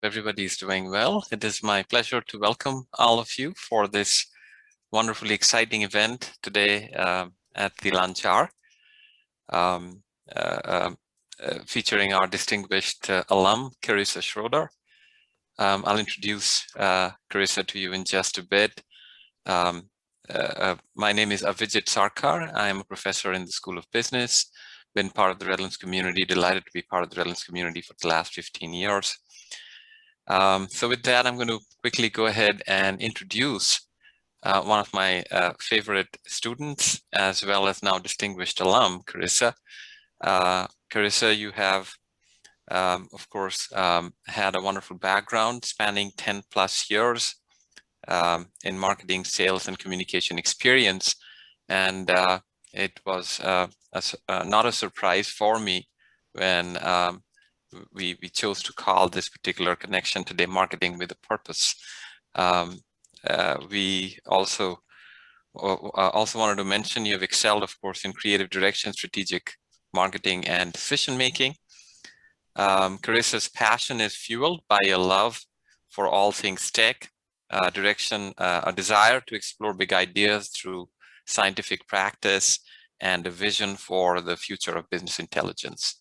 Everybody is doing well. It is my pleasure to welcome all of you for this wonderfully exciting event today at the lunch hour, um, featuring our distinguished alum, Karisa Schroeder. I'll introduce Karisa to you in just a bit. My name is Avijit Sarkar. I am a professor in the School of Business, been part of the Redlands community, delighted to be part of the Redlands community for the last 15 years. So with that, I'm going to quickly go ahead and introduce one of my favorite students, as well as now distinguished alum, Karisa. Karisa, you have, of course, had a wonderful background spanning 10 plus years in marketing, sales, and communication experience. And it was not a surprise for me when we chose to call this particular connection today Marketing with a Purpose. We also wanted to mention you have excelled, of course, in creative direction, strategic marketing, and decision making. Karisa's passion is fueled by a love for all things tech, a desire to explore big ideas through scientific practice, and a vision for the future of business intelligence.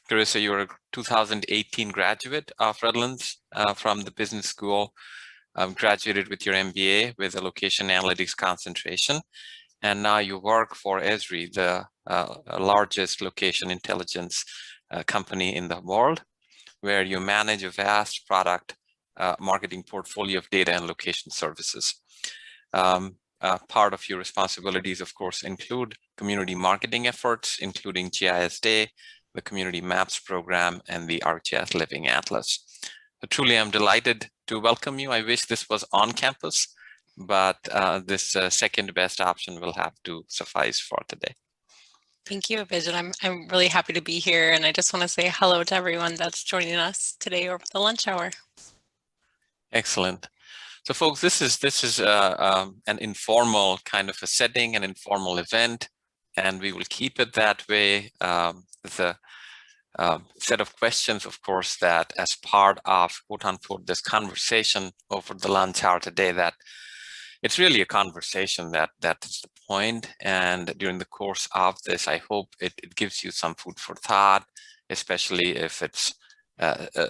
Karisa, you're a 2018 graduate of Redlands from the business school, graduated with your MBA with a location analytics concentration. And now you work for Esri, the largest location intelligence company in the world, where you manage a vast product marketing portfolio of data and location services. Part of your responsibilities, of course, include community marketing efforts, including GIS Day, the Community Maps program, and the ArcGIS Living Atlas. So truly, I'm delighted to welcome you. I wish this was on campus, but this second best option will have to suffice for today. Thank you, Avijit. I'm really happy to be here, and I just want to say hello to everyone that's joining us today over the lunch hour. Excellent. So, folks, this is an informal kind of a setting, an informal event, and we will keep it that way. The set of questions, of course, that as part of quote unquote this conversation over the lunch hour today, that it's really a conversation that is the point. And during the course of this, I hope it gives you some food for thought, especially if it's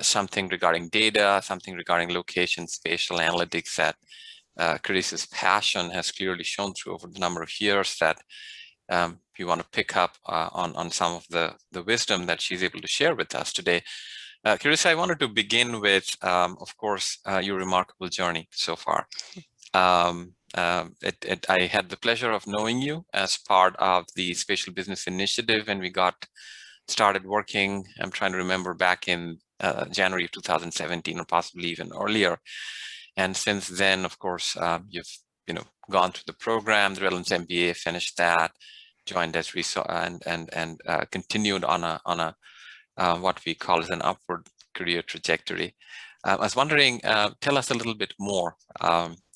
something regarding data, something regarding location, spatial analytics that Karisa's passion has clearly shown through over the number of years, that you want to pick up on some of the wisdom that she's able to share with us today. Karisa, I wanted to begin with, of course, your remarkable journey so far. I had the pleasure of knowing you as part of the Spatial Business Initiative, and we got started working, I'm trying to remember, back in January of 2017 or possibly even earlier. And since then, of course, you've gone through the program, the Redlands MBA, finished that, joined Esri, and continued on a what we call as an upward career trajectory. I was wondering, tell us a little bit more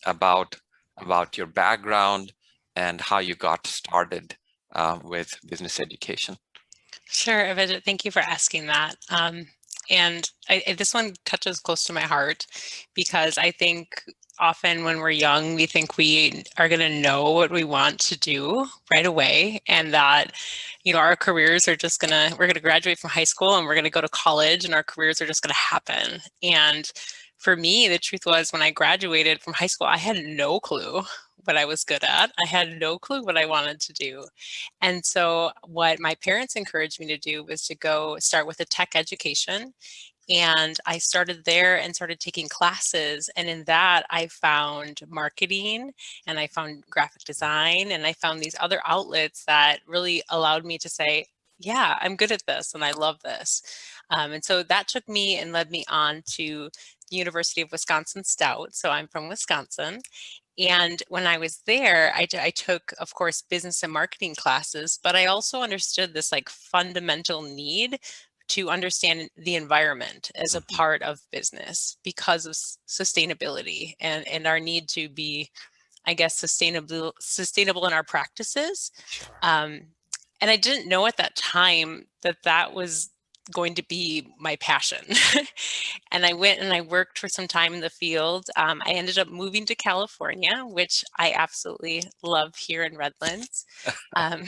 about your background and how you got started with business education. Sure, Avijit, thank you for asking that. And this one touches close to my heart, because I think often when we're young, we think we are going to know what we want to do right away, and that, our careers are just we're going to graduate from high school and we're going to go to college and our careers are just going to happen. And for me, the truth was, when I graduated from high school, I had no clue what I was good at. I had no clue what I wanted to do. And so what my parents encouraged me to do was to go start with a tech education. And I started there and started taking classes. And in that, I found marketing, and I found graphic design, and I found these other outlets that really allowed me to say, yeah, I'm good at this and I love this. And so that took me and led me on to the University of Wisconsin Stout. So I'm from Wisconsin. And when I was there, I took, of course, business and marketing classes, but I also understood this fundamental need to understand the environment as a part of business because of sustainability and our need to be, I guess, sustainable in our practices. Sure. And I didn't know at that time that was going to be my passion. And I went and I worked for some time in the field. I ended up moving to California, which I absolutely love here in Redlands. And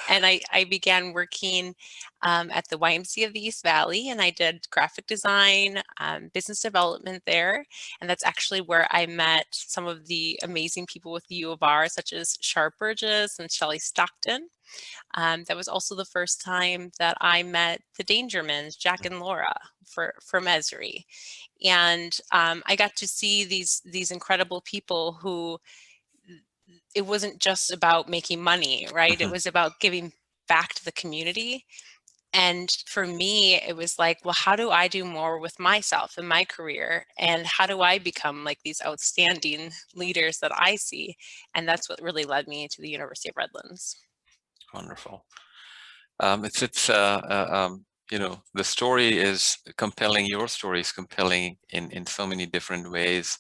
I began working at the YMCA of the East Valley, and I did graphic design, business development there. And that's actually where I met some of the amazing people with the U of R, such as Sharp Burgess and Shelley Stockton. That was also the first time that I met the Dangermans, Jack and Laura from Esri. And I got to see these incredible people who, it wasn't just about making money, right? It was about giving back to the community. And for me, it was like, well, how do I do more with myself in my career? And how do I become like these outstanding leaders that I see? And that's what really led me to the University of Redlands. Wonderful. The story is compelling. Your story is compelling in so many different ways.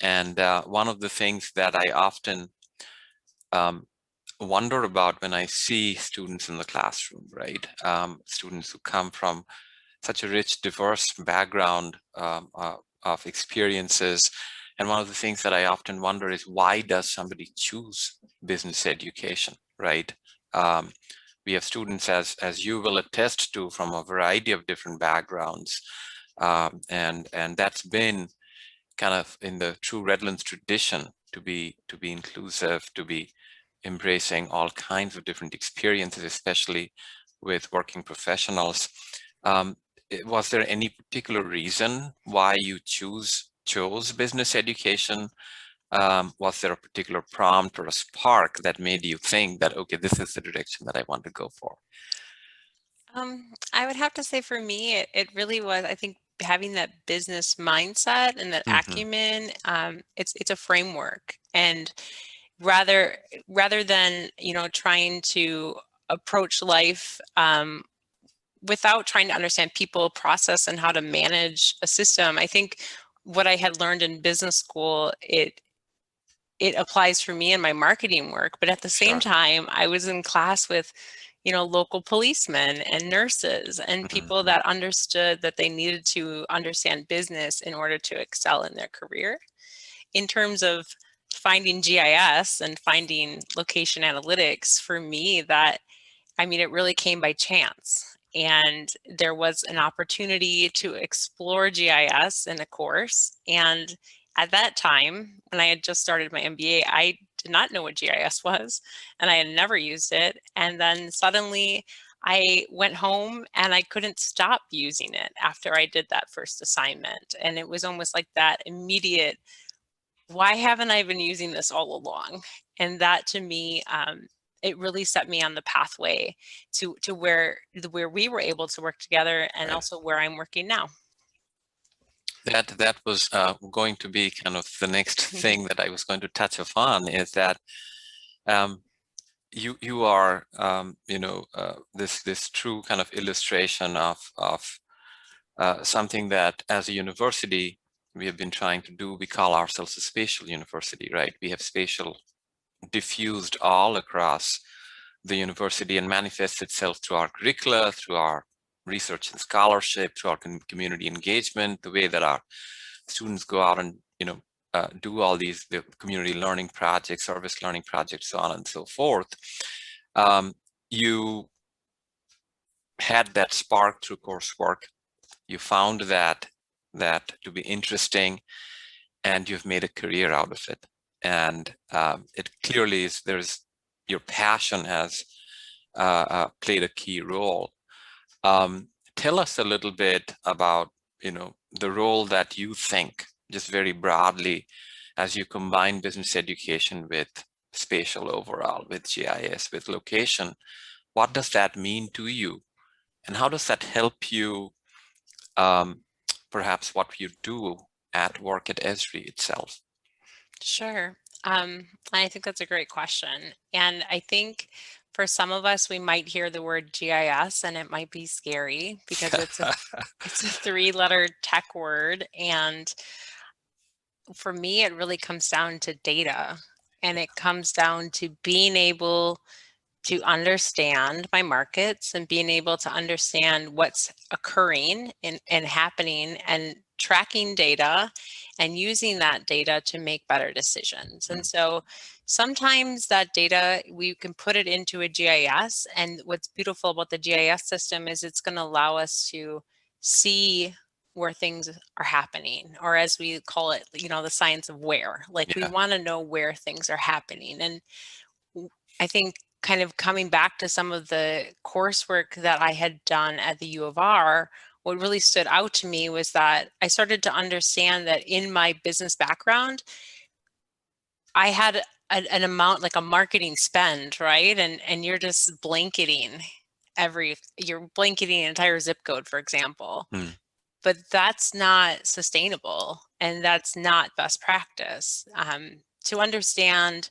And one of the things that I often wonder about when I see students in the classroom, right? Students who come from such a rich, diverse background of experiences. And one of the things that I often wonder is, why does somebody choose business education, right? We have students, as you will attest to, from a variety of different backgrounds. And that's been kind of in the true Redlands tradition to be inclusive, to be embracing all kinds of different experiences, especially with working professionals. Was there any particular reason why you chose business education? Was there a particular prompt or a spark that made you think that, okay, this is the direction that I want to go for? I would have to say for me, it really was, I think, having that business mindset and that acumen. It's a framework, and rather than trying to approach life without trying to understand people, process, and how to manage a system, I think what I had learned in business school, it applies for me in my marketing work. But at the same time, I was in class with local policemen and nurses and people that understood that they needed to understand business in order to excel in their career. In terms of finding GIS and finding location analytics, for me, it really came by chance. And there was an opportunity to explore GIS in a course. And at that time, when I had just started my MBA, I did not know what GIS was, and I had never used it. And then suddenly I went home and I couldn't stop using it after I did that first assignment. And it was almost like that immediate, why haven't I been using this all along? And that, to me, it really set me on the pathway to where we were able to work together, and also where I'm working now. That was going to be kind of the next thing that I was going to touch upon, is that you are this true kind of illustration of something that, as a university, we have been trying to do. We call ourselves a spatial university, right? We have spatial diffused all across the university and manifests itself through our curricula, through our research and scholarship, through our community engagement, the way that our students go out and do all the community learning projects, service learning projects, so on and so forth. You had that spark through coursework. You found that to be interesting, and you've made a career out of it. And it clearly is, your passion has played a key role. Tell us a little bit about the role that you think, just very broadly, as you combine business education with spatial overall, with GIS, with location. What does that mean to you, and how does that help you, perhaps what you do at work at Esri itself? Sure. I think that's a great question. And I think for some of us, we might hear the word GIS and it might be scary because it's a 3-letter tech word. And for me, it really comes down to data, and it comes down to being able to understand my markets and being able to understand what's occurring and happening and tracking data and using that data to make better decisions. And so sometimes that data, we can put it into a GIS. And what's beautiful about the GIS system is it's going to allow us to see where things are happening, or as we call it, the science of where. Like we want to know where things are happening. And I think kind of coming back to some of the coursework that I had done at the U of R, what really stood out to me was that I started to understand that in my business background, I had an amount, like a marketing spend, right? And you're just blanketing you're blanketing an entire zip code, for example. But that's not sustainable, and that's not best practice. To understand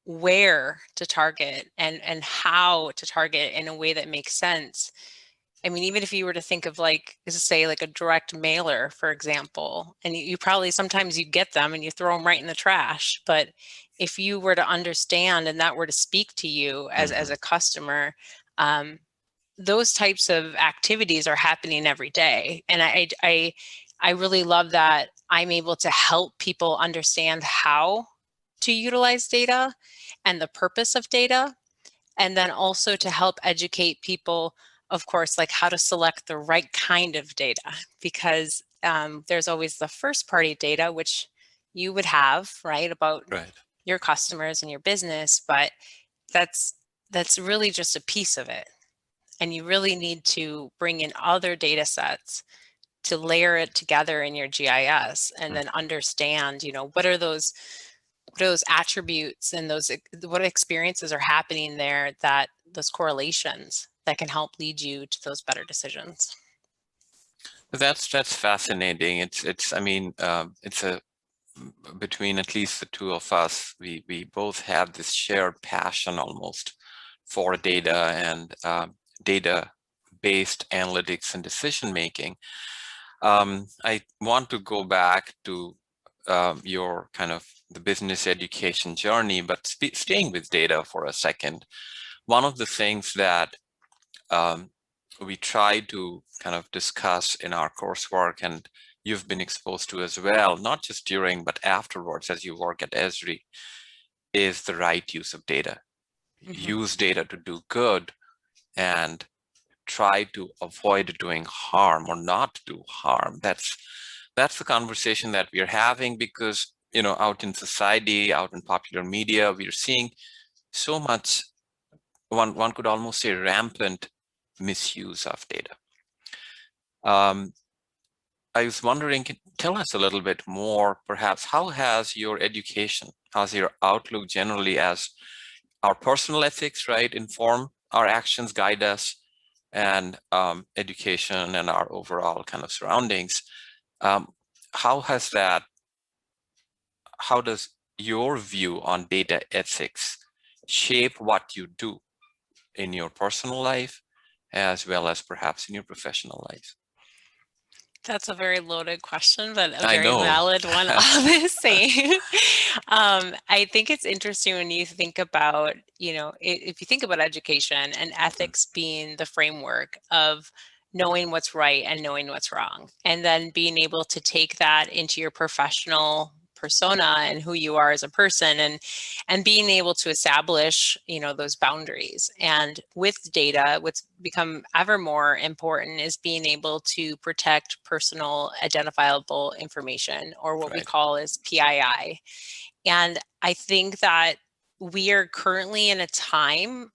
where to target and how to target in a way that makes sense. I mean, even if you were to think of say like a direct mailer, for example, and you probably sometimes you get them and you throw them right in the trash. But if you were to understand and that were to speak to you as a customer, those types of activities are happening every day. And I really love that I'm able to help people understand how to utilize data and the purpose of data, and then also to help educate people, of course, like how to select the right kind of data, because there's always the first party data, which you would have, right, about your customers and your business, but that's really just a piece of it. And you really need to bring in other data sets to layer it together in your GIS and then understand, what are those attributes and what experiences are happening there, that those correlations that can help lead you to those better decisions. That's fascinating. It's a between at least the two of us, we both have this shared passion almost for data and data-based analytics and decision making. I want to go back to your kind of the business education journey, but staying with data for a second. One of the things that we try to kind of discuss in our coursework, and you've been exposed to as well, not just during, but afterwards as you work at Esri, is the right use of data. Use data to do good and try to avoid doing harm or not do harm. That's the conversation that we're having, because out in society, out in popular media, we're seeing so much, one could almost say rampant misuse of data. I was wondering, tell us a little bit more, perhaps, how has your education, how's your outlook generally as our personal ethics, right, inform our actions, guide us, and education and our overall kind of surroundings. How does your view on data ethics shape what you do in your personal life, as well as perhaps in your professional life? That's a very loaded question, but a very valid one, obviously. I think it's interesting when you think about, if you think about education and ethics being the framework of knowing what's right and knowing what's wrong, and then being able to take that into your professional persona and who you are as a person, and being able to establish those boundaries. And with data, what's become ever more important is being able to protect personal identifiable information, or what we call as PII. And I think that we are currently in a time,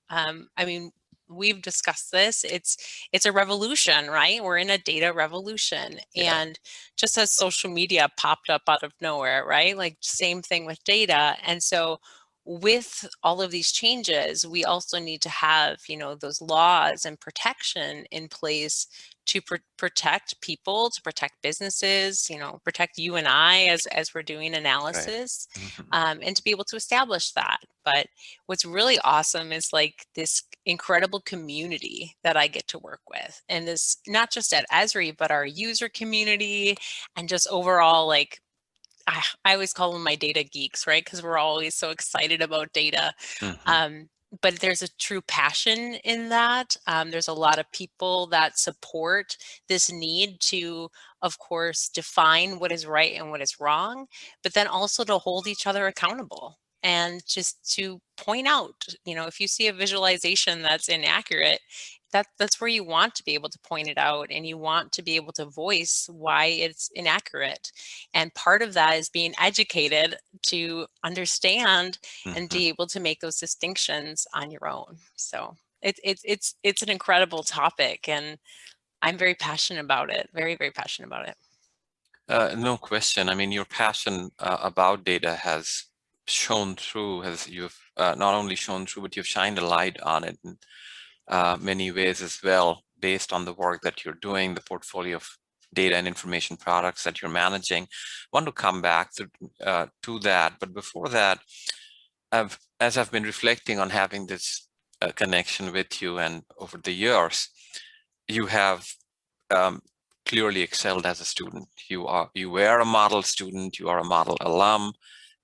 we've discussed this, it's a revolution, right? We're in a data revolution. And just as social media popped up out of nowhere, right? Like same thing with data. And so with all of these changes, we also need to have, those laws and protection in place to protect people, to protect businesses, protect you and I as we're doing analysis, and to be able to establish that. But what's really awesome is like this incredible community that I get to work with. And this, not just at Esri, but our user community, and just overall, like, I always call them my data geeks, right? Because we're always so excited about data. but there's a true passion in that. There's a lot of people that support this need to, of course, define what is right and what is wrong, but then also to hold each other accountable and just to point out, if you see a visualization that's inaccurate, that's where you want to be able to point it out, and you want to be able to voice why it's inaccurate. And part of that is being educated to understand and be able to make those distinctions on your own. So it's an incredible topic, and I'm very passionate about it. Very, very passionate about it. No question. I mean, your passion about data has shown through, as you've not only shown through, but you've shined a light on it in many ways as well, based on the work that you're doing, the portfolio of data and information products that you're managing. I want to come back to that, but before that, as I've been reflecting on having this connection with you, and over the years, you have clearly excelled as a student. You were a model student, you are a model alum,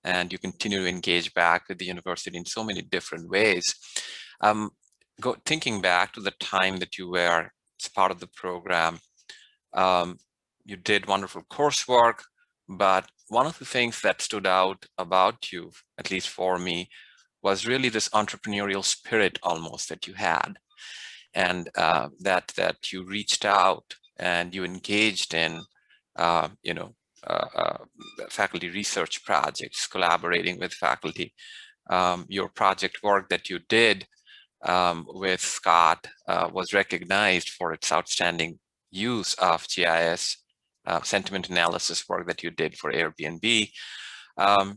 and you continue to engage back with the university in so many different ways. Thinking back to the time that you were as part of the program, you did wonderful coursework, but one of the things that stood out about you, at least for me, was really this entrepreneurial spirit almost that you had, and that you reached out and you engaged in, faculty research projects, collaborating with faculty. Your project work that you did with Scott was recognized for its outstanding use of GIS sentiment analysis work that you did for Airbnb. I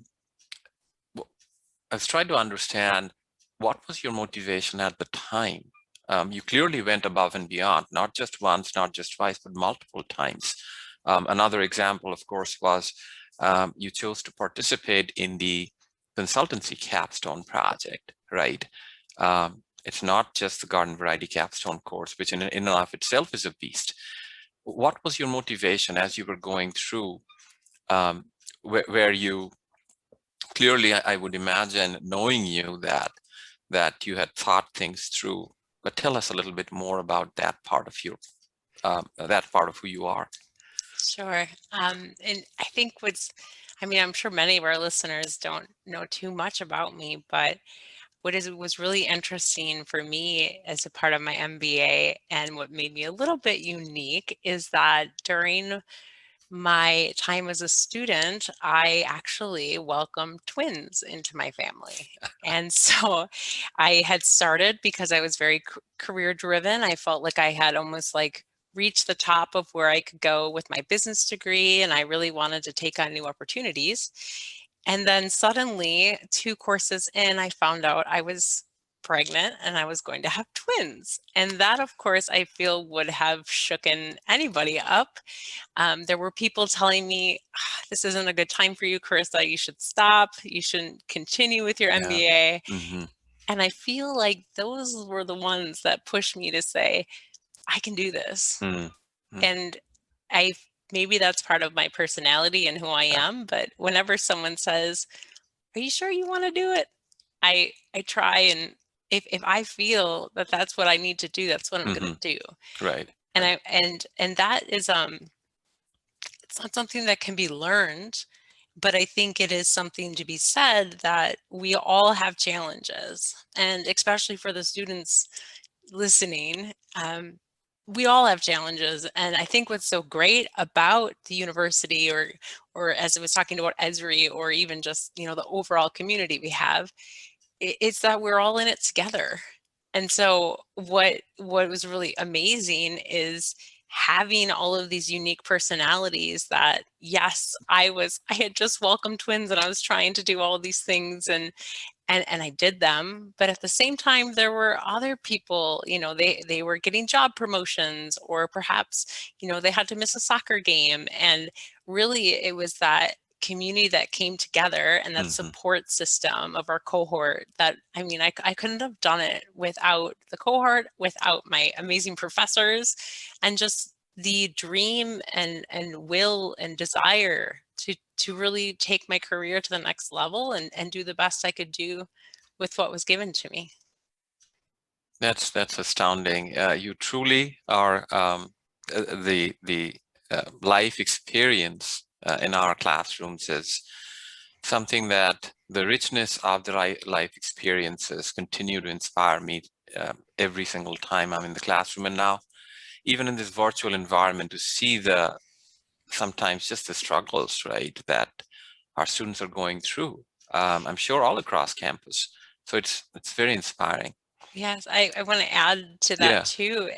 was trying to understand, what was your motivation at the time? You clearly went above and beyond, not just once, not just twice, but multiple times. Another example, of course, was you chose to participate in the consultancy capstone project, right? It's not just the garden variety capstone course, which in and of itself is a beast. What was your motivation as you were going through, where you clearly, I would imagine, knowing you, that you had thought things through? But tell us a little bit more about that part of you, that part of who you are. Sure. And I think I'm sure many of our listeners don't know too much about me, but what was really interesting for me as a part of my MBA, and what made me a little bit unique, is that during my time as a student, I actually welcomed twins into my family. And so I had started, because I was very career driven. I felt like I had almost like reached the top of where I could go with my business degree, and I really wanted to take on new opportunities. And then suddenly, 2 courses in, I found out I was pregnant and I was going to have twins. And that, of course, I feel would have shooken anybody up. There were people telling me, this isn't a good time for you, Karisa. You should stop. You shouldn't continue with your MBA. Mm-hmm. And I feel like those were the ones that pushed me to say, I can do this. Mm-hmm. And maybe that's part of my personality and who I am. But whenever someone says, are you sure you want to do it? I try, and if I feel that that's what I need to do, that's what I'm going to do. Right. And and that is it's not something that can be learned, but I think it is something to be said that we all have challenges, and especially for the students listening, we all have challenges. And I think what's so great about the university, or as I was talking about Esri, or even just the overall community we have, it's that we're all in it together. And so what was really amazing is having all of these unique personalities that, yes, I had just welcomed twins and I was trying to do all of these things, and I did them. But at the same time, there were other people, they were getting job promotions, or perhaps, they had to miss a soccer game. And really, it was that community that came together, and that support system of our cohort, that, I couldn't have done it without the cohort, without my amazing professors, and just the dream and will and desire to really take my career to the next level, and do the best I could do with what was given to me. That's astounding. You truly are the life experience in our classrooms is something that the richness of the life experiences continue to inspire me every single time I'm in the classroom. And now, even in this virtual environment, to see the sometimes just the struggles, right, that our students are going through. I'm sure all across campus. So it's very inspiring. Yes, I want to add to that Yeah. too.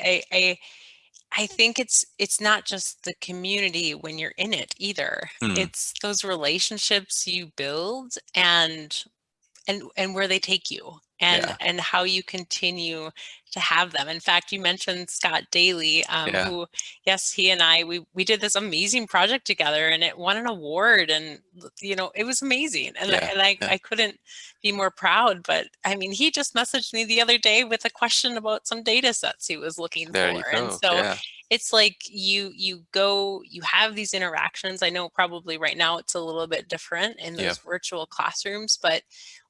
I think it's not just the community when you're in it either. Mm. It's those relationships you build and where they take you Yeah. and how you continue to have them. In fact, you mentioned Scott Daly, Yeah. who, yes, he and I, we did this amazing project together and it won an award and, you know, it was amazing. And, Yeah. I couldn't be more proud, but I mean, he just messaged me the other day with a question about some data sets he was looking There for. you And go. so Yeah. it's like you have these interactions. I know probably right now it's a little bit different in Yeah. those virtual classrooms, but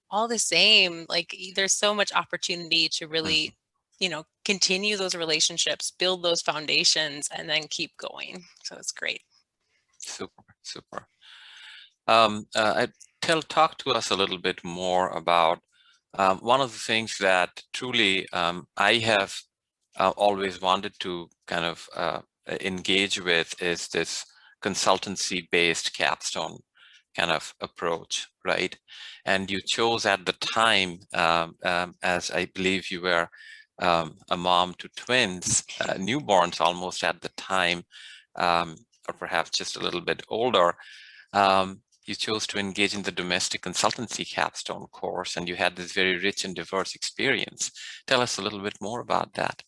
all the same, like there's so much opportunity to really, Mhm. you know, continue those relationships, build those foundations, and then keep going. So it's great. Super. Super. Talk to us a little bit more about one of the things that truly I have always wanted to kind of engage with is this consultancy-based capstone kind of approach, right? And you chose at the time, as I believe you were a mom to twins, newborns almost at the time, or perhaps just a little bit older. You chose to engage in the domestic consultancy capstone course, and you had this very rich and diverse experience. Tell us a little bit more about that.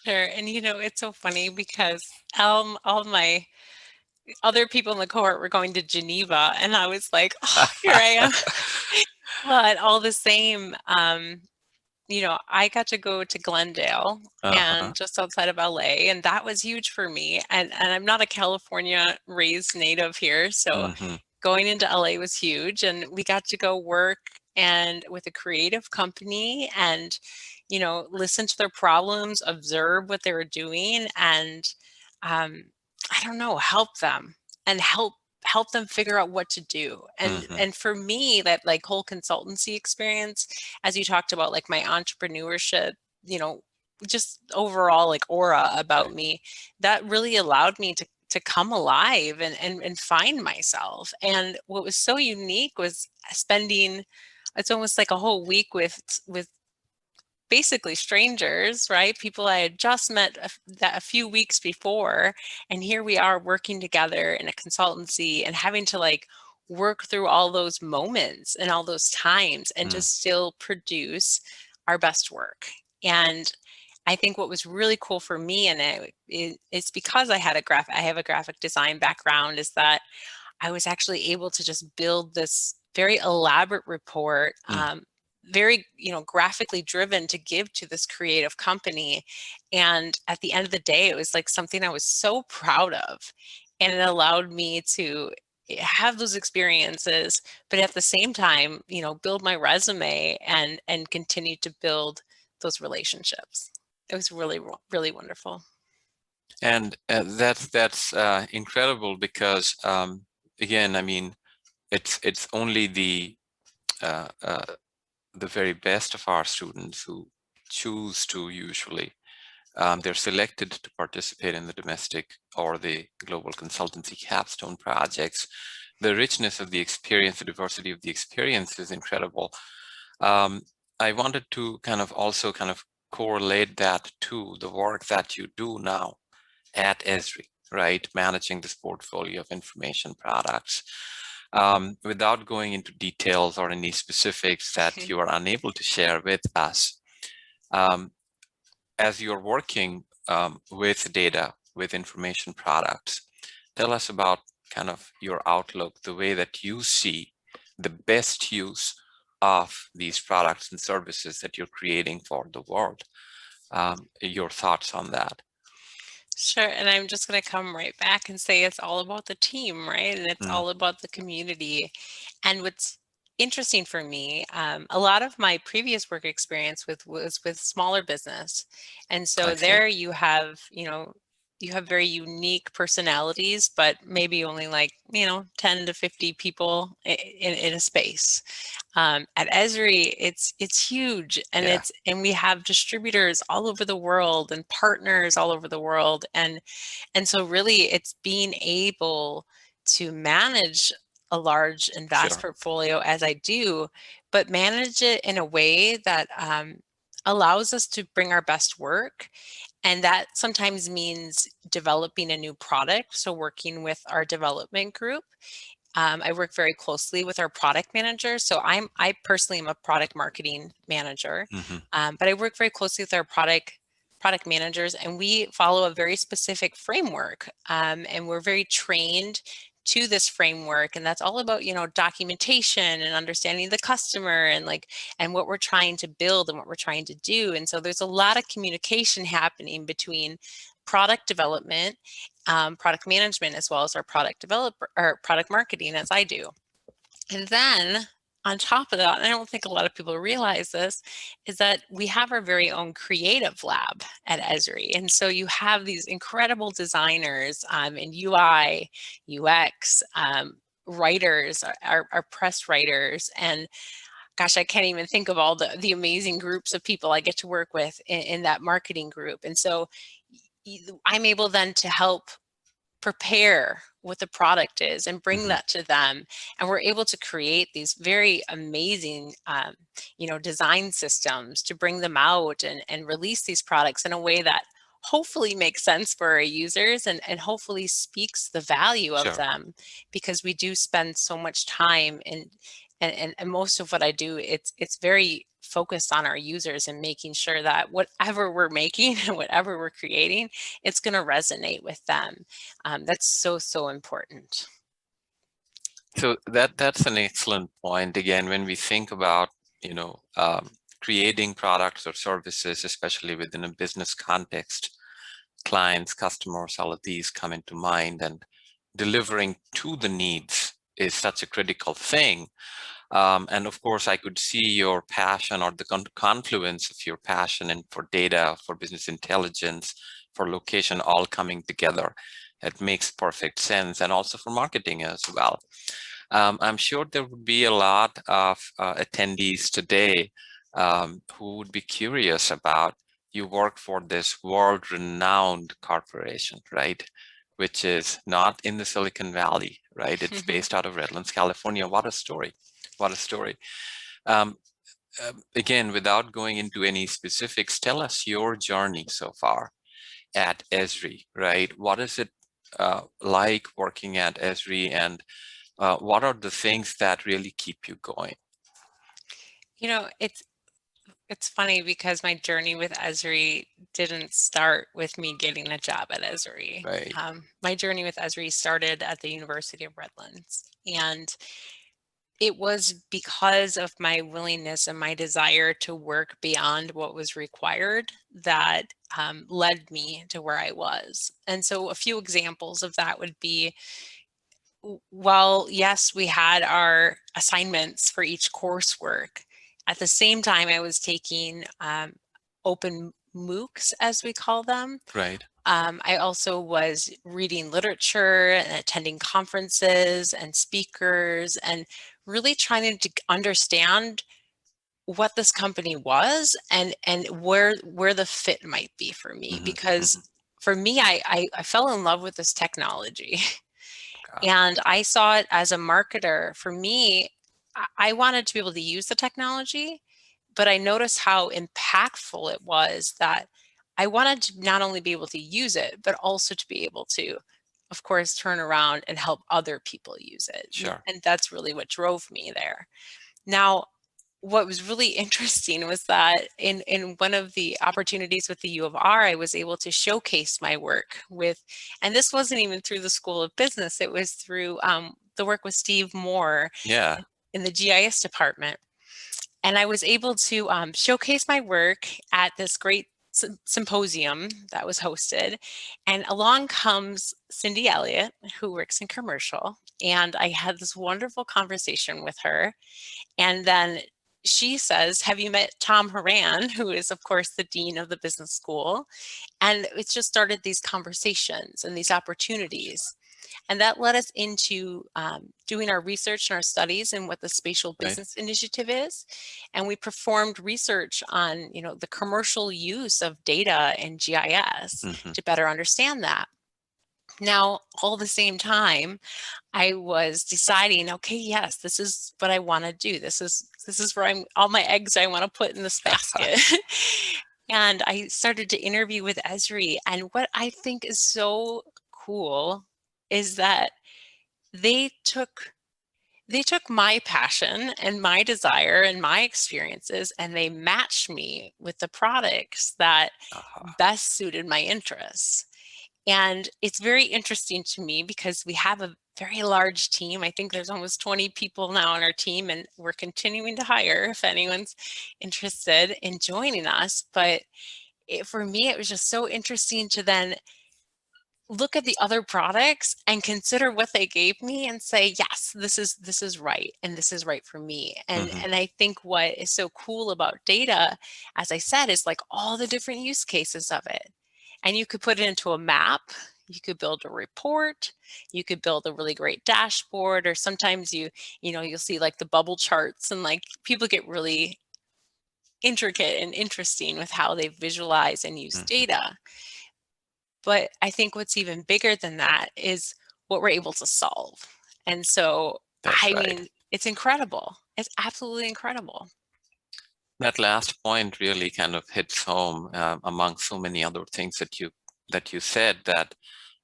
Sure. And you know, it's so funny because all my other people in the cohort were going to Geneva, and I was like, oh, here I am. But all the same, you know, I got to go to Glendale Uh-huh. and just outside of LA, and that was huge for me. And I'm not a California raised native here, so Mm-hmm. going into LA was huge. And we got to go work and with a creative company and, you know, listen to their problems, observe what they were doing, and um, I don't know, help them and help them figure out what to do. Mm-hmm. And for me, that like whole consultancy experience, as you talked about, like my entrepreneurship, you know, just overall like aura about Right. me, that really allowed me to come alive and find myself. And what was so unique was spending, it's almost like a whole week with basically strangers, right? People I had just met a few weeks before. And here we are working together in a consultancy and having to like work through all those moments and all those times and Mm. just still produce our best work. And I think what was really cool for me in it's because I have a graphic design background, is that I was actually able to just build this very elaborate report, Mm. very, you know, graphically driven to give to this creative company. And at the end of the day, it was like something I was so proud of. And it allowed me to have those experiences, but at the same time, you know, build my resume and continue to build those relationships. It was really, really wonderful. And that's incredible because again, I mean, it's only uh, uh, the very best of our students who choose to usually they're selected to participate in the domestic or the global consultancy capstone projects. The richness of the experience, the diversity of the experience is incredible. I wanted to also correlate that to the work that you do now at Esri, right? Managing this portfolio of information products. Without going into details or any specifics that you are unable to share with us, um, as you're working with data, with information products, tell us about kind of your outlook, the way that you see the best use of these products and services that you're creating for the world. Your thoughts on that. Sure. And I'm just going to come right back and say it's all about the team, right? And it's Mm. all about the community. And what's interesting for me. A lot of my previous work experience was with smaller business. And so there you have, you have very unique personalities, but maybe only like, 10 to 50 people in a space. At Esri, it's huge, and Yeah. and we have distributors all over the world and partners all over the world. And so really it's being able to manage a large and vast Sure. portfolio as I do, but manage it in a way that allows us to bring our best work. And that sometimes means developing a new product. So working with our development group. I work very closely with our product manager. So I personally am a product marketing manager, but I work very closely with our product managers, and we follow a very specific framework. And we're very trained to this framework, and that's all about documentation and understanding the customer and what we're trying to build and what we're trying to do. And so there's a lot of communication happening between product development, product management, as well as our product developer or product marketing, as I do. And then on top of that, and I don't think a lot of people realize this, is that we have our very own creative lab at Esri. And so you have these incredible designers in UI, UX, writers, our press writers, and gosh, I can't even think of all the amazing groups of people I get to work with in that marketing group. And so I'm able then to help prepare what the product is and bring that to them, and we're able to create these very amazing design systems to bring them out and release these products in a way that hopefully makes sense for our users and hopefully speaks the value of Sure. them, because we do spend so much time and most of what I do, it's very focused on our users and making sure that whatever we're making and whatever we're creating, it's going to resonate with them. That's so important. So that's an excellent point. Again, when we think about, creating products or services, especially within a business context, clients, customers, all of these come into mind, and delivering to the needs is such a critical thing. And of course, I could see your passion, or the confluence of your passion and for data, for business intelligence, for location, all coming together. It makes perfect sense, and also for marketing as well. I'm sure there would be a lot of attendees today who would be curious about, you work for this world-renowned corporation, right? Which is not in the Silicon Valley, right? It's based out of Redlands, California. What a story. What a story. Again, without going into any specifics, tell us your journey so far at Esri, right? What is it like working at Esri, and what are the things that really keep you going? It's funny because my journey with Esri didn't start with me getting a job at Esri. Right. My journey with Esri started at the University of Redlands, and it was because of my willingness and my desire to work beyond what was required that led me to where I was. And so a few examples of that would be, well, yes, we had our assignments for each coursework. At the same time, I was taking open MOOCs, as we call them. Right. I also was reading literature and attending conferences and speakers and really trying to understand what this company was and where the fit might be for me. Because for me, I fell in love with this technology. And I saw it as a marketer. For me, I wanted to be able to use the technology, but I noticed how impactful it was that I wanted to not only be able to use it, but also to be able to, of course, turn around and help other people use it. Sure. And that's really what drove me there. Now, what was really interesting was that in one of the opportunities with the U of R, I was able to showcase my work with, and this wasn't even through the School of Business, it was through the work with Steve Moore in the GIS department. And I was able to showcase my work at this great symposium that was hosted, and along comes Cindy Elliott, who works in commercial, and I had this wonderful conversation with her. And then she says, have you met Tom Horan, who is, of course, the dean of the business school? And it's just started these conversations and these opportunities. And that led us into doing our research and our studies and what the Spatial Business Initiative is. And we performed research on, the commercial use of data and GIS to better understand that. Now, all the same time, I was deciding, okay, yes, this is what I want to do. This is where all my eggs I want to put in this basket. And I started to interview with Esri. And what I think is so cool is that they took my passion and my desire and my experiences, and they matched me with the products that best suited my interests. And it's very interesting to me because we have a very large team. I think there's almost 20 people now on our team, and we're continuing to hire if anyone's interested in joining us. But for me, it was just so interesting to then look at the other products and consider what they gave me and say, yes, this is right, and this is right for me. And I think what is so cool about data, as I said, is like all the different use cases of it. And you could put it into a map, you could build a report, you could build a really great dashboard, or sometimes you'll see like the bubble charts, and like people get really intricate and interesting with how they visualize and use data. But I think what's even bigger than that is what we're able to solve. And so, I mean, it's incredible. It's absolutely incredible. That last point really kind of hits home among so many other things that you said, that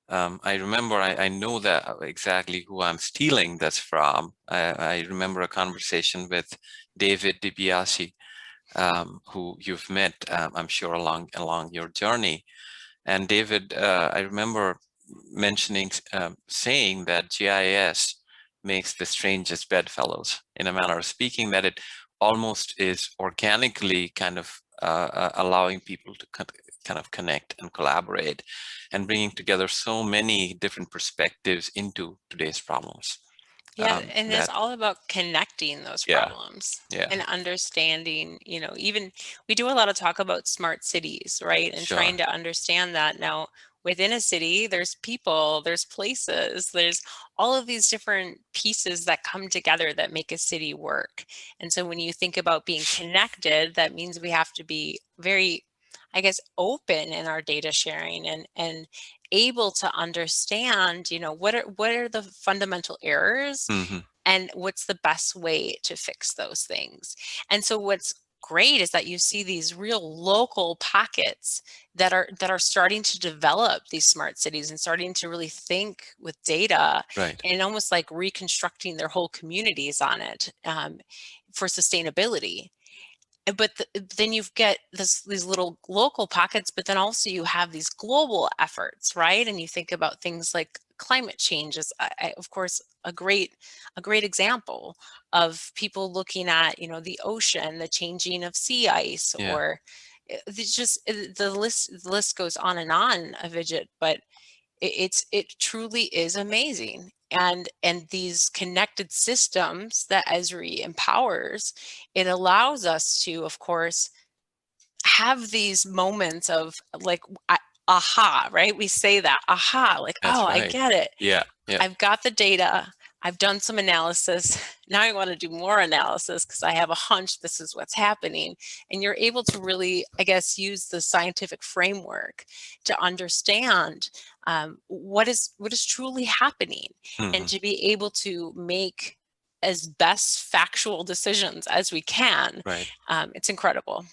I remember, I know that exactly who I'm stealing this from. I remember a conversation with David DiBiase, who you've met, I'm sure, along your journey. And David, I remember mentioning, saying that GIS makes the strangest bedfellows, in a manner of speaking, that it almost is organically kind of allowing people to kind of connect and collaborate, and bringing together so many different perspectives into today's problems. Yeah, and it's all about connecting those problems and understanding, even we do a lot of talk about smart cities, right? And trying to understand that now within a city, there's people, there's places, there's all of these different pieces that come together that make a city work. And so when you think about being connected, that means we have to be very, I guess, open in our data sharing and able to understand, what are the fundamental errors and what's the best way to fix those things. And so what's great is that you see these real local pockets that are starting to develop these smart cities and starting to really think with data and almost like reconstructing their whole communities on it for sustainability. But then you've got these little local pockets, but then also you have these global efforts, right? And you think about things like climate change is, of course, a great example of people looking at, the ocean, the changing of sea ice, or the list goes on and on, Avijit, but it truly is amazing. And these connected systems that Esri empowers, it allows us to, of course, have these moments of like, aha, right? We say that, aha, like, I get it. Yeah. I've got the data. I've done some analysis. Now I want to do more analysis because I have a hunch this is what's happening. And you're able to really, I guess, use the scientific framework to understand what is truly happening, and to be able to make as best factual decisions as we can. It's incredible.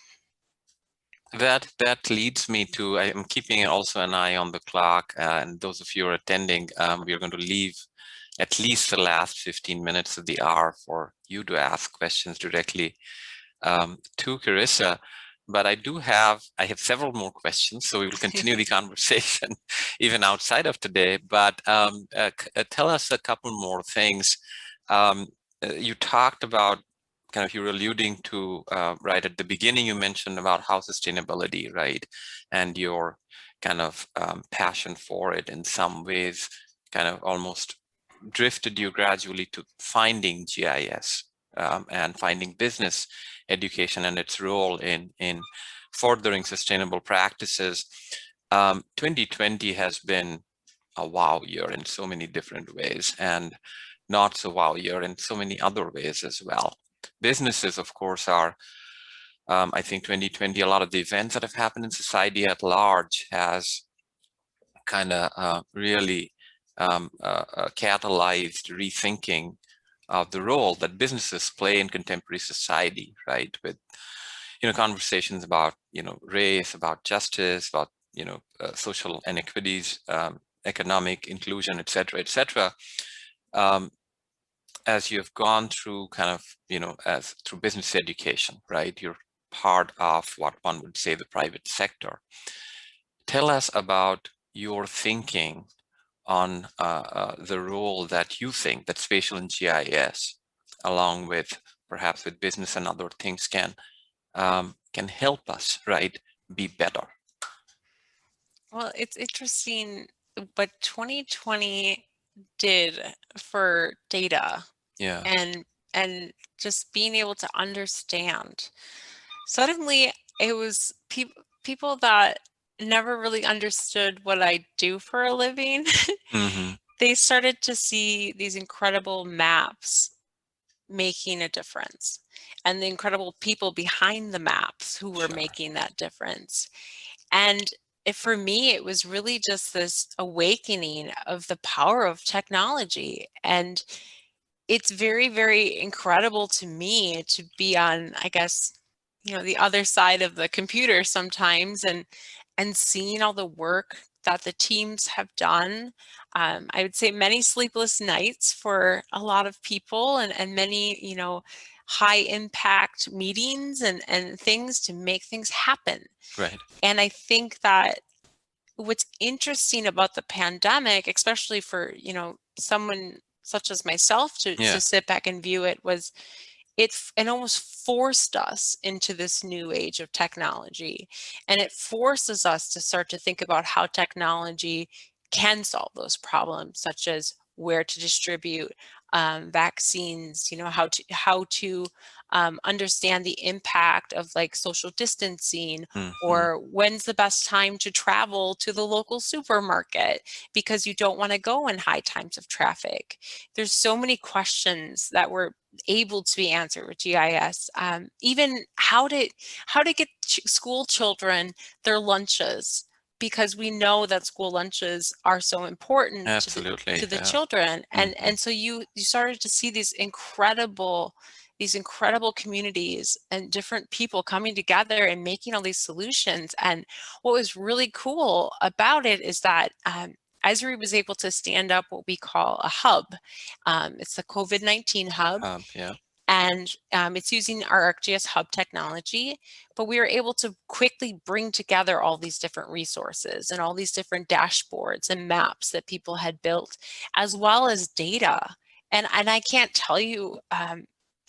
That leads me to, I'm keeping also an eye on the clock, and those of you who are attending, we are going to leave at least the last 15 minutes of the hour for you to ask questions directly to Karisa. But I have several more questions, so we will continue the conversation even outside of today. But tell us a couple more things. You talked about kind of, you're alluding to, right at the beginning, you mentioned about how sustainability, right, and your kind of passion for it in some ways kind of almost drifted you gradually to finding GIS and finding business education and its role in furthering sustainable practices. 2020 has been a wow year in so many different ways, and not so wow year in so many other ways as well. Businesses, of course, are, I think 2020, a lot of the events that have happened in society at large has kind of really catalyzed rethinking of the role that businesses play in contemporary society, right? With, conversations about, race, about justice, about, social inequities, economic inclusion, et cetera, as you've gone through kind of, as through business education, right? You're part of what one would say the private sector. Tell us about your thinking on the role that you think that spatial and GIS, along with perhaps with business and other things, can help us, right, be better. Well, it's interesting what 2020 did for data, Yeah. and just being able to understand. Suddenly, it was people that never really understood what I do for a living. Mm-hmm. They started to see these incredible maps making a difference, and the incredible people behind the maps who were Sure. making that difference. And for me, it was really just this awakening of the power of technology. And it's very, very incredible to me to be on, I guess, the other side of the computer sometimes, and seeing all the work that the teams have done. I would say many sleepless nights for a lot of people, and many, high impact meetings and things to make things happen. Right. And I think that what's interesting about the pandemic, especially for, someone such as myself to sit back and view it, was it almost forced us into this new age of technology. And it forces us to start to think about how technology can solve those problems, such as where to distribute vaccines, how to understand the impact of like social distancing, Mm-hmm. or when's the best time to travel to the local supermarket because you don't want to go in high times of traffic. There's so many questions that were able to be answered with GIS. Even how to get school children their lunches, because we know that school lunches are so important Absolutely, to the yeah. children. Mm-hmm. And so you started to see these incredible communities and different people coming together and making all these solutions. And what was really cool about it is that Esri was able to stand up what we call a hub. It's the COVID-19 hub. Yeah. And it's using our ArcGIS Hub technology, but we were able to quickly bring together all these different resources and all these different dashboards and maps that people had built, as well as data. And I can't tell you,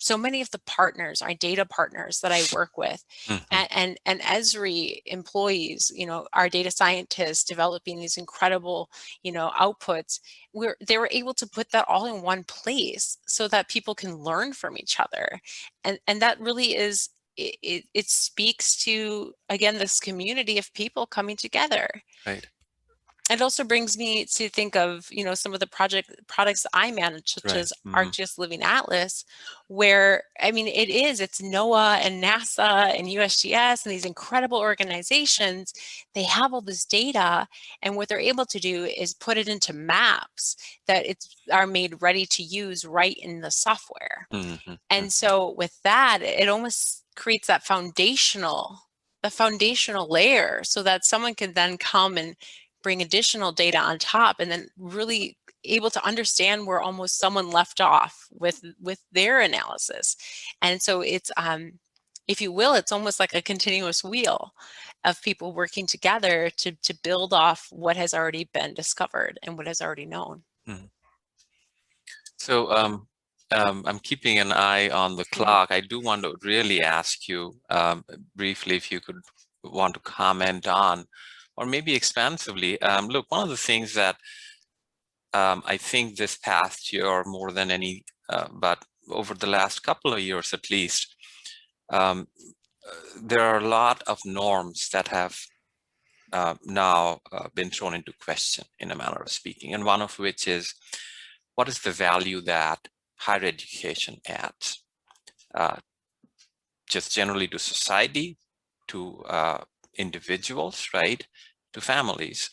so many of the partners, our data partners that I work with, Mm-hmm. and Esri employees, our data scientists developing these incredible, outputs, they were able to put that all in one place so that people can learn from each other. And that really is, it speaks to, again, this community of people coming together. Right. It also brings me to think of, some of the products I manage, such Right. as Mm-hmm. ArcGIS Living Atlas, where, I mean, it's NOAA and NASA and USGS and these incredible organizations. They have all this data, and what they're able to do is put it into maps that are made ready to use right in the software. Mm-hmm. And so with that, it almost creates that foundational layer, so that someone can then come and bring additional data on top, and then really able to understand where almost someone left off with their analysis. And so it's, if you will, it's almost like a continuous wheel of people working together to build off what has already been discovered and what has already known. Mm-hmm. So I'm keeping an eye on the clock. I do want to really ask you briefly if you could want to comment on, or maybe expansively. Look, one of the things that I think this past year more than any, but over the last couple of years at least, there are a lot of norms that have now been thrown into question, in a manner of speaking, and one of which is, what is the value that higher education adds, just generally to society, to individuals, right, to families.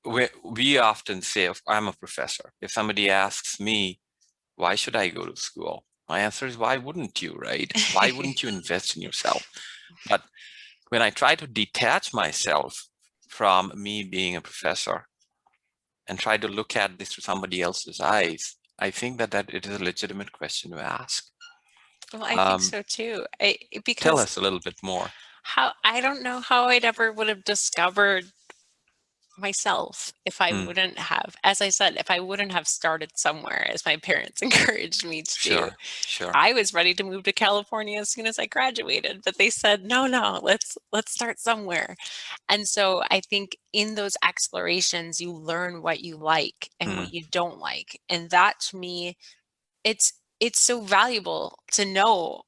We often say, I'm a professor. If somebody asks me, why should I go to school? My answer is, why wouldn't you, right? Why wouldn't you invest in yourself? But when I try to detach myself from me being a professor and try to look at this through somebody else's eyes, I think that it is a legitimate question to ask. Well, I think so too. Because tell us a little bit more. I don't know how I'd ever would have discovered myself if I wouldn't have, as I said, if I wouldn't have started somewhere, as my parents encouraged me to do. Sure. I was ready to move to California as soon as I graduated, but they said, no, let's start somewhere. And so I think in those explorations, you learn what you like and what you don't like. And that, to me, it's so valuable to know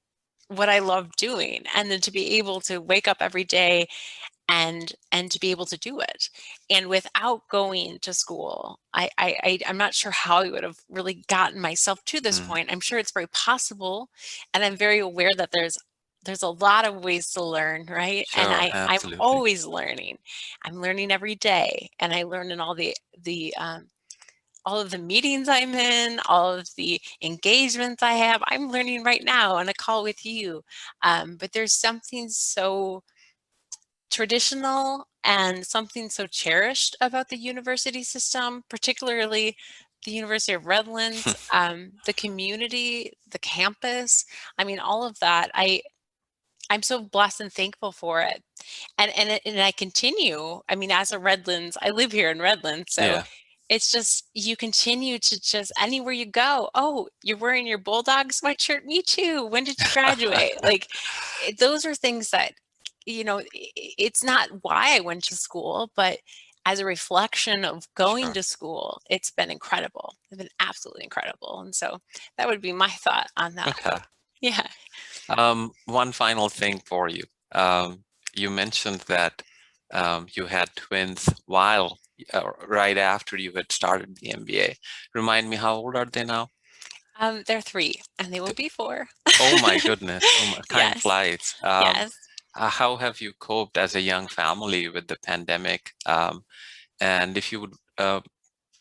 what I love doing, and then to be able to wake up every day and to be able to do it. And without going to school, I'm not sure how I would have really gotten myself to this point. I'm sure it's very possible, and I'm very aware that there's a lot of ways to learn, right? Sure, And I'm absolutely. always learning. I'm learning every day, and I learn in all of the meetings I'm in, all of the engagements I have. I'm learning right now on a call with you. But there's something so traditional and something so cherished about the university system, particularly the University of Redlands, the community, the campus. I mean, all of that. I'm so blessed and thankful for it. And I continue. I mean, as a Redlands, I live here in Redlands, so it's just, you continue to just, anywhere you go, oh, you're wearing your Bulldog sweatshirt? Me too. When did you graduate? Like, those are things that, it's not why I went to school, but as a reflection of going to school, it's been incredible. It's been absolutely incredible. And so that would be my thought on that. Okay. Yeah. One final thing for you. You mentioned that you had twins while right after you had started the MBA. Remind me, how old are they now? They're 3, and they will be 4. Oh my goodness! Time flies. Yes. How have you coped as a young family with the pandemic? And if you would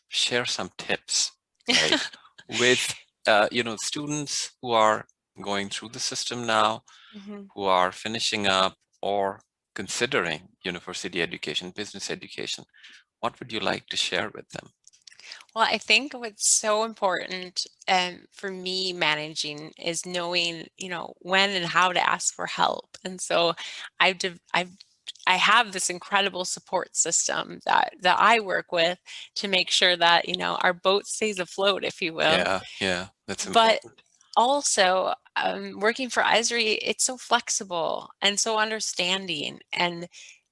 share some tips, right, with students who are going through the system now, who are finishing up or considering university education, business education, what would you like to share with them? Well, I think what's so important for me managing is knowing, when and how to ask for help. And so I have this incredible support system that I work with to make sure that, our boat stays afloat, if you will. Yeah, that's important. But also, working for Esri, it's so flexible and so understanding. And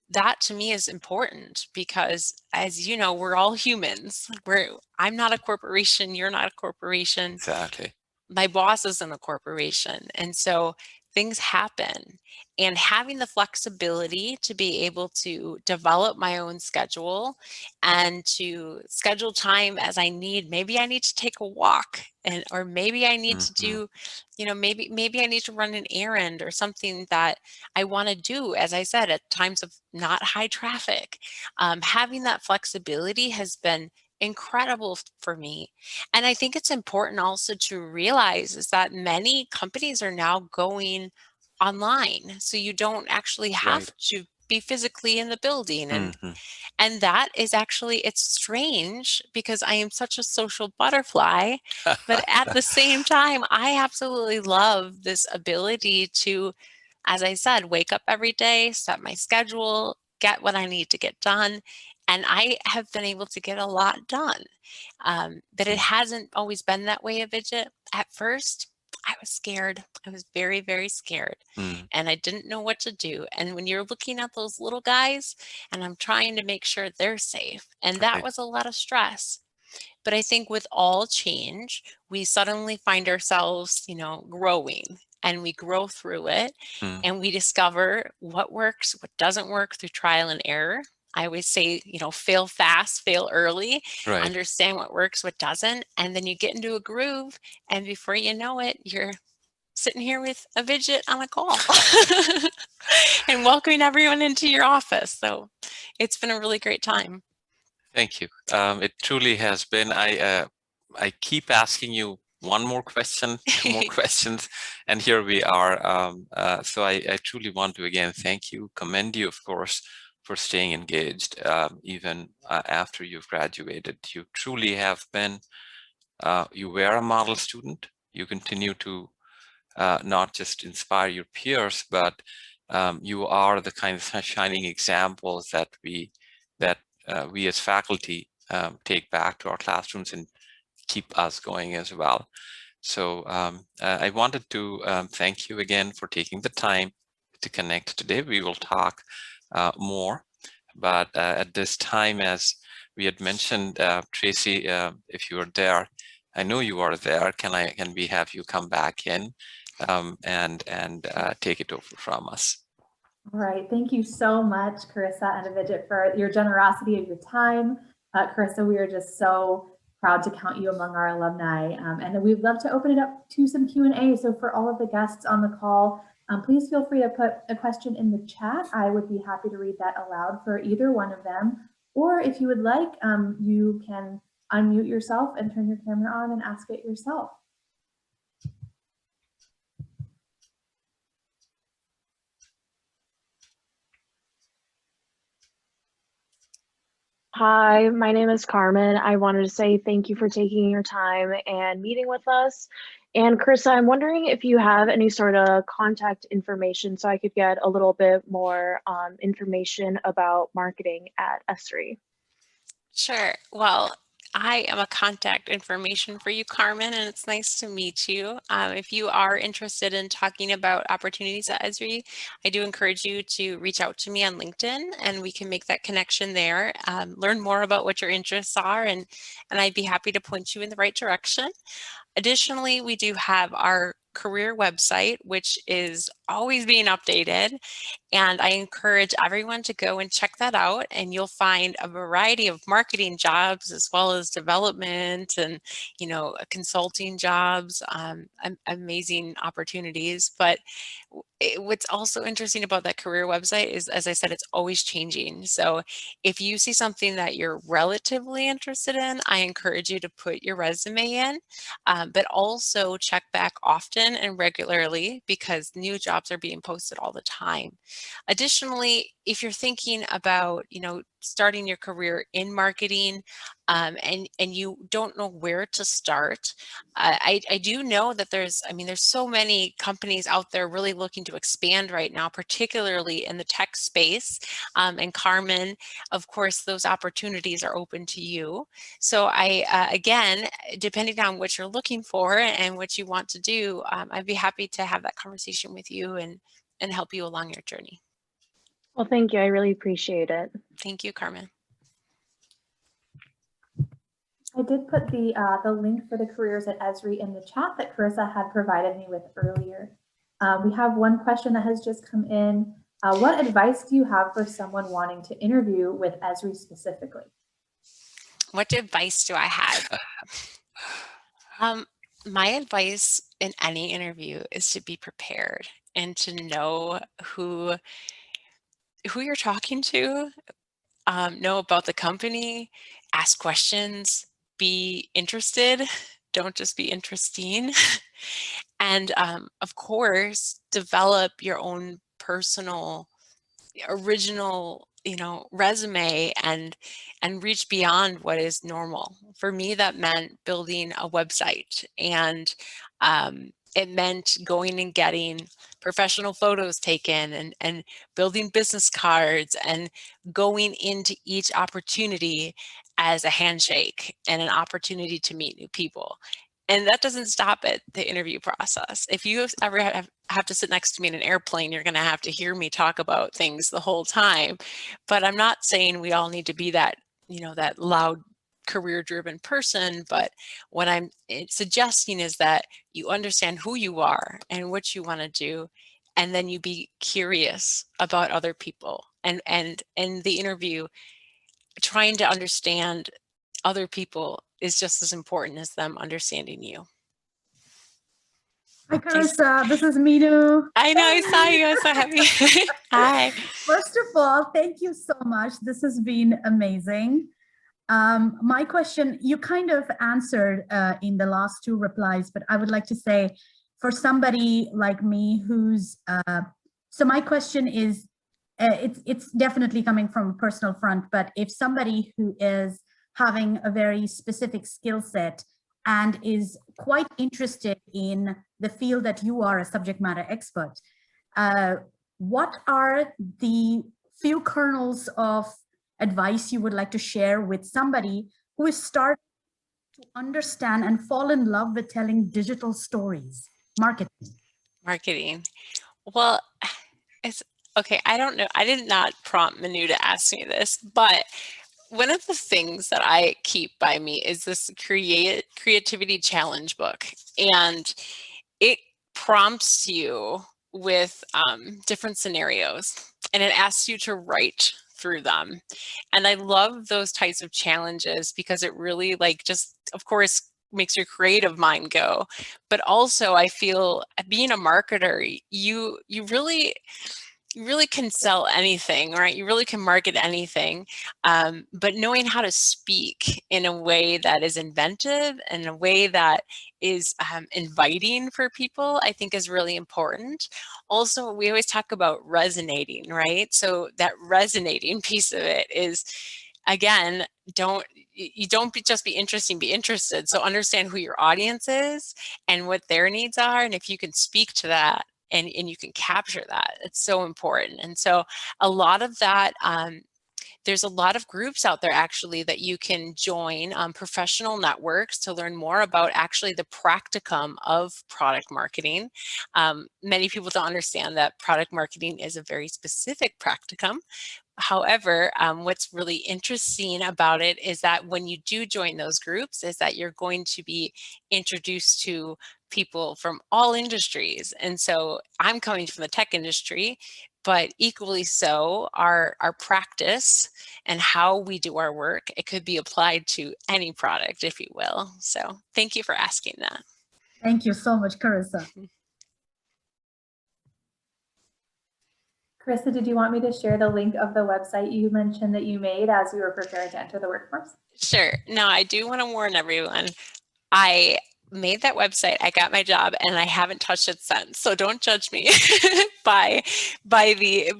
that, to me, is important because, as you know, we're all humans. I'm not a corporation. You're not a corporation. Exactly. My boss isn't a corporation. And so things happen. And having the flexibility to be able to develop my own schedule and to schedule time as I need. Maybe I need to take a walk, or maybe I need to do, maybe I need to run an errand or something that I want to do, as I said, at times of not high traffic. Having that flexibility has been incredible for me. And I think it's important also to realize is that many companies are now going online. So you don't actually have to be physically in the building. And that is actually, it's strange because I am such a social butterfly, but at the same time, I absolutely love this ability to, as I said, wake up every day, set my schedule, get what I need to get done, And I have been able to get a lot done. But it hasn't always been that way, Avijit. At first, I was scared. I was very, very scared. Mm. And I didn't know what to do. And when you're looking at those little guys, and I'm trying to make sure they're safe, and that Right. was a lot of stress. But I think with all change, we suddenly find ourselves, growing, and we grow through it, Mm. and we discover what works, what doesn't work through trial and error. I always say, fail fast, fail early, Right. understand what works, what doesn't, and then you get into a groove, and before you know it, you're sitting here with Avijit on a call and welcoming everyone into your office. So it's been a really great time. Thank you. It truly has been. I keep asking you one more question, two more questions, and here we are. So I truly want to again thank you, commend you, of course, for staying engaged even after you've graduated. You truly have been. You were a model student. You continue to not just inspire your peers, but you are the kind of shining examples that we as faculty take back to our classrooms and keep us going as well. So I wanted to thank you again for taking the time to connect today. We will talk more, but at this time, as we had mentioned, Tracy, if you are there, I know you are there. Can we have you come back in and take it over from us? All right, thank you so much, Karisa and Avijit, for your generosity of your time. Karisa, we are just so proud to count you among our alumni, and we'd love to open it up to some Q&A. So for all of the guests on the call, please feel free to put a question in the chat. I would be happy to read that aloud for either one of them. Or if you would like, you can unmute yourself and turn your camera on and ask it yourself. Hi, my name is Carmen. I wanted to say thank you for taking your time and meeting with us. And Karisa, I'm wondering if you have any sort of contact information so I could get a little bit more information about marketing at Esri. Sure. Well, I am a contact information for you, Carmen, and it's nice to meet you. If you are interested in talking about opportunities at Esri, I do encourage you to reach out to me on LinkedIn, and we can make that connection there. Learn more about what your interests are, and I'd be happy to point you in the right direction. Additionally, we do have our career website, which is always being updated. And I encourage everyone to go and check that out, and you'll find a variety of marketing jobs as well as development and, consulting jobs, amazing opportunities. But what's also interesting about that career website is, as I said, it's always changing. So if you see something that you're relatively interested in, I encourage you to put your resume in, but also check back often and regularly because new jobs are being posted all the time. Additionally, if you're thinking about, starting your career in marketing and you don't know where to start, I do know that there's so many companies out there really looking to expand right now, particularly in the tech space. And Carmen, of course, those opportunities are open to you. So again, depending on what you're looking for and what you want to do, I'd be happy to have that conversation with you and help you along your journey. Well, thank you. I really appreciate it. Thank you, Carmen. I did put the link for the careers at Esri in the chat that Karisa had provided me with earlier. We have one question that has just come in. What advice do you have for someone wanting to interview with Esri specifically? What advice do I have? My advice in any interview is to be prepared and to know who you're talking to, know about the company, ask questions, be interested, don't just be interesting. And of course, develop your own personal, original, resume and reach beyond what is normal. For me, that meant building a website and It meant going and getting professional photos taken and building business cards and going into each opportunity as a handshake and an opportunity to meet new people. And that doesn't stop at the interview process. If you ever have to sit next to me in an airplane, you're going to have to hear me talk about things the whole time. But I'm not saying we all need to be that, that loud, career-driven person. But what I'm suggesting is that you understand who you are and what you want to do, and then you be curious about other people. And in the interview, trying to understand other people is just as important as them understanding you. Hi, Karisa. This is Minu. I know, I saw you. I was so happy. Hi. First of all, thank you so much. This has been amazing. My question, you kind of answered in the last two replies, but I would like to say, for somebody like me who's, so my question is, it's definitely coming from a personal front, but if somebody who is having a very specific skill set and is quite interested in the field that you are a subject matter expert, what are the few kernels of advice you would like to share with somebody who is starting to understand and fall in love with telling digital stories, marketing? Well, it's okay. I don't know. I did not prompt Manu to ask me this, but one of the things that I keep by me is this creativity challenge book, and it prompts you with different scenarios, and it asks you to write through them. And I love those types of challenges because it really just, of course, makes your creative mind go. But also I feel being a marketer, you really can sell anything, right? You really can market anything, but knowing how to speak in a way that is inventive and a way that is inviting for people, I think is really important. Also, we always talk about resonating, right? So that resonating piece of it is, again, you don't just be interesting, be interested. So understand who your audience is and what their needs are. And if you can speak to that, and you can capture that, it's so important. And so a lot of that, there's a lot of groups out there actually that you can join, professional networks, to learn more about actually the practicum of product marketing. Many people don't understand that product marketing is a very specific practicum. However, what's really interesting about it is that when you do join those groups, is that you're going to be introduced to people from all industries. And so I'm coming from the tech industry, but equally so, our practice and how we do our work, it could be applied to any product, if you will. So thank you for asking that. Thank you so much, Karisa. Karisa, did you want me to share the link of the website you mentioned that you made as you were preparing to enter the workforce? Sure. Now, I do want to warn everyone, I made that website, I got my job, and I haven't touched it since. So don't judge me by the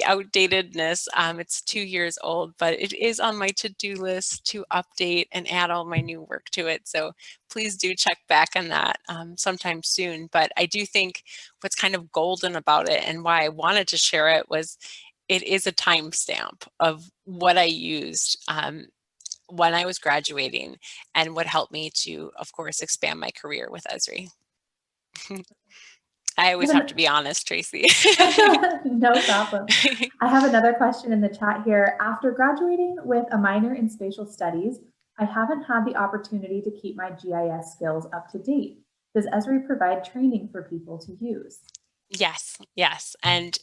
outdatedness. It's 2 years old, but it is on my to-do list to update and add all my new work to it. So please do check back on that sometime soon. But I do think what's kind of golden about it, and why I wanted to share it, was it is a timestamp of what I used when I was graduating, and what helped me to, of course, expand my career with Esri. I always have to be honest, Tracy. No problem. I have another question in the chat here. After graduating with a minor in spatial studies, I haven't had the opportunity to keep my GIS skills up to date. Does Esri provide training for people to use? Yes. And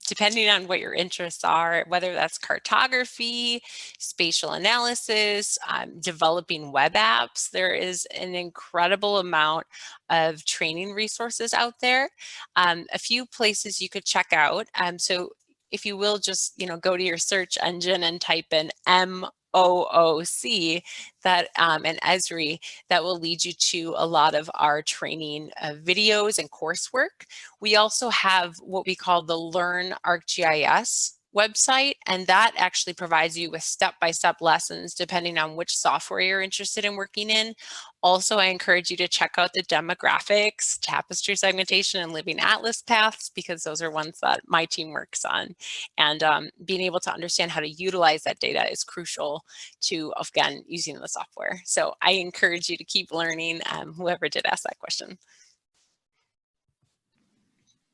depending on what your interests are, whether that's cartography, spatial analysis, developing web apps, there is an incredible amount of training resources out there. A few places you could check out. So if you will, just go to your search engine and type in MOOC, that and Esri, that will lead you to a lot of our training videos and coursework. We also have what we call the Learn ArcGIS website, and that actually provides you with step-by-step lessons depending on which software you're interested in working in. Also, I encourage you to check out the demographics, tapestry segmentation, and living atlas paths, because those are ones that my team works on. And being able to understand how to utilize that data is crucial to, again, using the software. So I encourage you to keep learning, whoever did ask that question.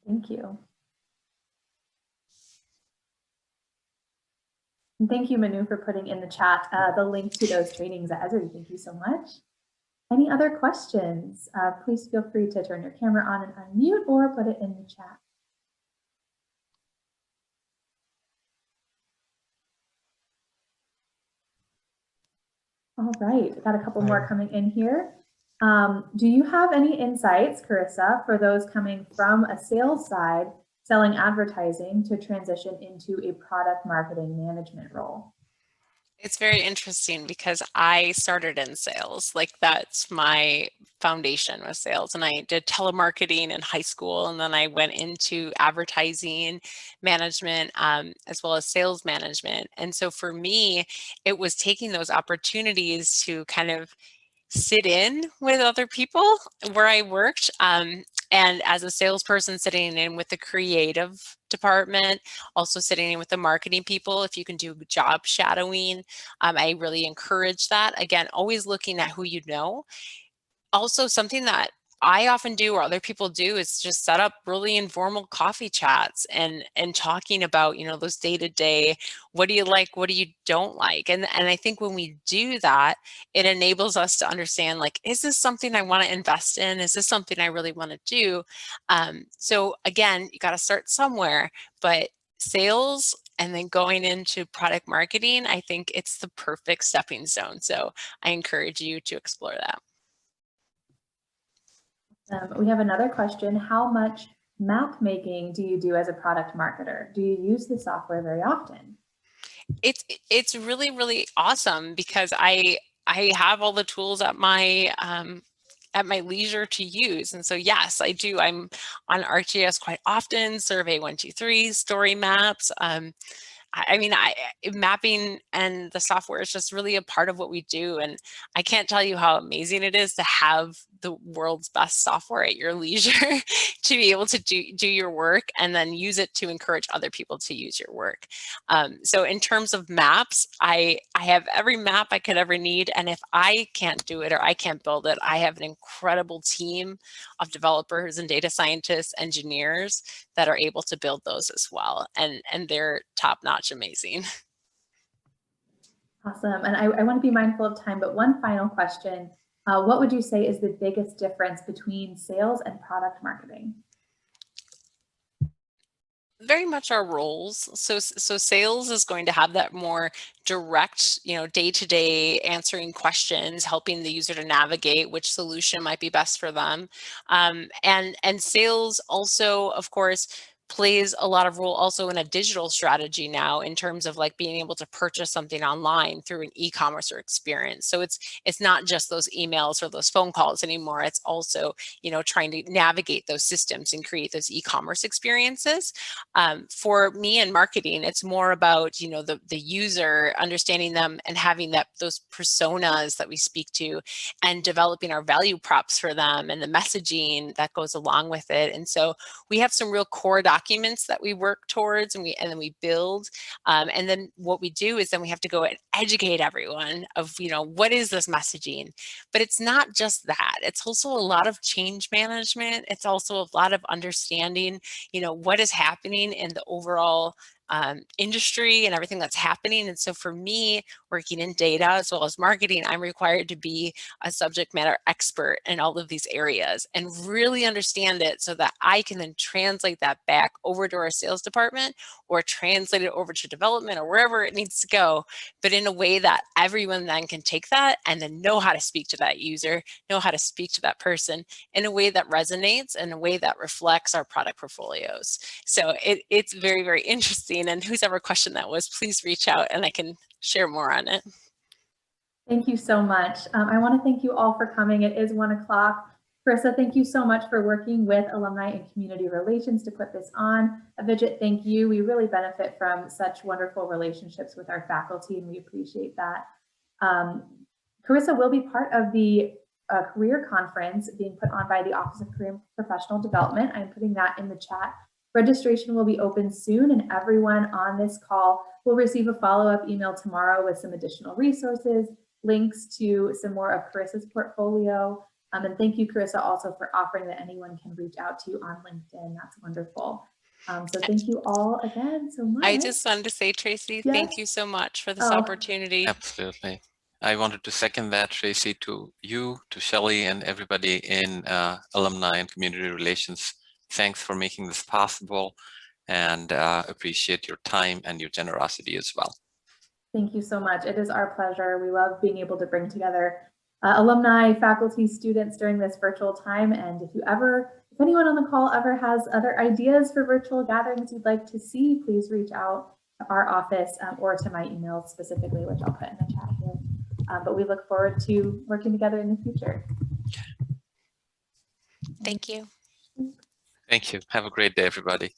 Thank you. And thank you, Manu, for putting in the chat the link to those trainings at Esri. Thank you so much. Any other questions? Please feel free to turn your camera on and unmute or put it in the chat. All right, got a couple more coming in here. Do you have any insights, Karisa, for those coming from a sales side, selling advertising, to transition into a product marketing management role? It's very interesting because I started in sales. Like, that's my foundation was sales, and I did telemarketing in high school, and then I went into advertising management, as well as sales management. And so for me, it was taking those opportunities to kind of sit in with other people where I worked. And as a salesperson, sitting in with the creative department, also sitting in with the marketing people. If you can do job shadowing, I really encourage that. Again, always looking at who you know. Also, something that I often do, or other people do, is just set up really informal coffee chats and talking about, you know, those day-to-day, what do you like, what do you don't like? And I think when we do that, it enables us to understand, like, is this something I want to invest in? Is this something I really want to do? So again, you got to start somewhere, but sales and then going into product marketing, I think it's the perfect stepping stone. So I encourage you to explore that. We have another question. How much map making do you do as a product marketer? Do you use the software very often? It's really, really awesome because I have all the tools at my leisure to use. And so yes, I do. I'm on ArcGIS quite often, Survey 123, story maps. I mean, mapping and the software is just really a part of what we do. And I can't tell you how amazing it is to have the world's best software at your leisure to be able to do your work and then use it to encourage other people to use your work. So in terms of maps, I have every map I could ever need. And if I can't do it or I can't build it, I have an incredible team of developers and data scientists, engineers that are able to build those as well. And they're top-notch amazing. Awesome. And I want to be mindful of time, but one final question. What would you say is the biggest difference between sales and product marketing? Very much our roles. So sales is going to have that more direct, you know, day-to-day answering questions, helping the user to navigate which solution might be best for them. And sales also, of course, plays a lot of role also in a digital strategy now, in terms of like being able to purchase something online through an e-commerce or experience. So it's not just those emails or those phone calls anymore. It's also, you know, trying to navigate those systems and create those e-commerce experiences. For me in marketing, it's more about, you know, the user, understanding them and having those personas that we speak to, and developing our value props for them and the messaging that goes along with it. And so we have some real core documents that we work towards, and then we build. And then what we do is then we have to go and educate everyone of, you know, what is this messaging? But it's not just that. It's also a lot of change management. It's also a lot of understanding, you know, what is happening in the overall industry and everything that's happening. And so for me, working in data as well as marketing, I'm required to be a subject matter expert in all of these areas and really understand it so that I can then translate that back over to our sales department or translate it over to development or wherever it needs to go, but in a way that everyone then can take that and then know how to speak to that user, know how to speak to that person in a way that resonates, in a way that reflects our product portfolios. So it's very, very interesting. And whose ever question that was, please reach out and I can share more on it. Thank you so much. I want to thank you all for coming. It is 1 o'clock. Karisa, thank you so much for working with alumni and community relations to put this on. Avijit, thank you. We really benefit from such wonderful relationships with our faculty, and we appreciate that. Karisa will be part of the career conference being put on by the Office of Career and Professional Development. I'm putting that in the chat. Registration will be open soon, and everyone on this call will receive a follow-up email tomorrow with some additional resources, links to some more of Karisa's portfolio. And thank you, Karisa, also for offering that anyone can reach out to you on LinkedIn. That's wonderful. So thank you all again so much. I just wanted to say, Tracy, Yes. thank you so much for this opportunity. Absolutely. I wanted to second that, Tracy, to you, to Shelley, and everybody in alumni and community relations. Thanks for making this possible, and appreciate your time and your generosity as well. Thank you so much. It is our pleasure. We love being able to bring together alumni, faculty, students during this virtual time. And if anyone on the call ever has other ideas for virtual gatherings you'd like to see, please reach out to our office or to my email specifically, which I'll put in the chat here. But we look forward to working together in the future. Thank you. Thank you. Have a great day, everybody.